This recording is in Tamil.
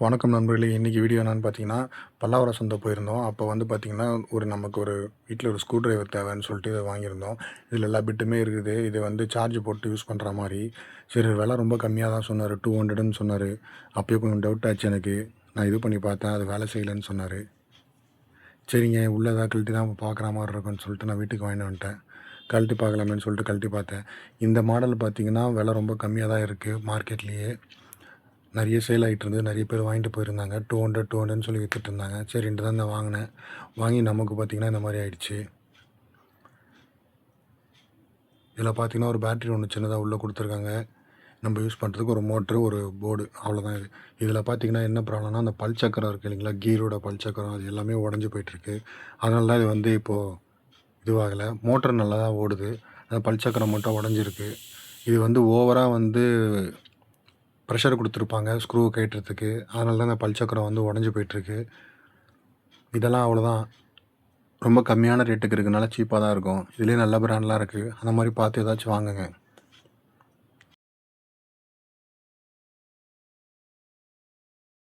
வணக்கம் நண்பர்களே. இன்றைக்கி வீடியோ என்னென்னு பார்த்தீங்கன்னா, பல்லாவரம் சந்தை போயிருந்தோம். அப்போ வந்து பார்த்திங்கன்னா, நமக்கு ஒரு வீட்டில் ஒரு ஸ்க்ரூ ட்ரைவர் தேவைன்னு சொல்லிட்டு இதை வாங்கியிருந்தோம். இதில் எல்லா பிட்டுமே இருக்குது. இது வந்து சார்ஜ் போட்டு யூஸ் பண்ணுற மாதிரி. சரி, விலை ரொம்ப கம்மியாக தான் சொன்னார், 200ன்னு சொன்னார். அப்போயே கொஞ்சம் டவுட் ஆச்சு எனக்கு. நான் இது பண்ணி பார்த்தேன், அது வேலை செய்யலைன்னு சொன்னார். சரிங்க, உள்ளே ஏதாவது கழட்டி தான் பார்க்குற மாதிரி இருக்குன்னு சொல்லிட்டு நான் வீட்டுக்கு வாங்கிட்டு வந்துட்டேன். கழட்டி பார்க்கலாமேன்னு சொல்லிட்டு கழட்டி பார்த்தேன். இந்த மாடல் பார்த்திங்கன்னா விலை ரொம்ப கம்மியாக தான் இருக்குது மார்க்கெட்லேயே. நிறைய சேல் ஆகிட்டு இருந்தது. நிறைய பேர் வாங்கிட்டு போயிருந்தாங்க. 200ன்னு சொல்லி விற்றுட்டு இருந்தாங்க. சரின்ட்டு தான் நான் வாங்கினேன். வாங்கி நமக்கு பார்த்திங்கன்னா இந்த மாதிரி ஆயிடுச்சு. இதில் பார்த்திங்கன்னா ஒரு பேட்ரி ஒன்று சின்னதாக உள்ளே கொடுத்துருக்காங்க. நம்ம யூஸ் பண்ணுறதுக்கு ஒரு மோட்ரு, ஒரு போர்டு, அவ்வளோதான் இது. இதில் பார்த்திங்கன்னா என்ன ப்ராப்ளம்னா, அந்த பல் சக்கரம் இருக்குது இல்லைங்களா, கீரோட பல் சக்கரம், அது எல்லாமே உடஞ்சி போயிட்டுருக்கு. அதனால தான் இது வந்து இப்போது இதுவாகலை. மோட்ரு நல்லா தான் ஓடுது. அந்த பல் சக்கரம் மட்டும் உடஞ்சிருக்கு. இது வந்து ஓவராக வந்து ப்ரெஷர் கொடுத்துருப்பாங்க ஸ்க்ரூ கழட்டுறதுக்கு. அதனால தான் அந்த பல் சக்கரம் வந்து உடஞ்சி போயிட்டுருக்கு. இதெல்லாம் அவ்வளோதான். ரொம்ப கம்மியான ரேட்டுக்கு இருக்கனால சீப்பாக தான் இருக்கும். இதுலேயே நல்ல பிராண்ட்லாம் இருக்குது. அந்த மாதிரி பார்த்து ஏதாச்சும் வாங்குங்க.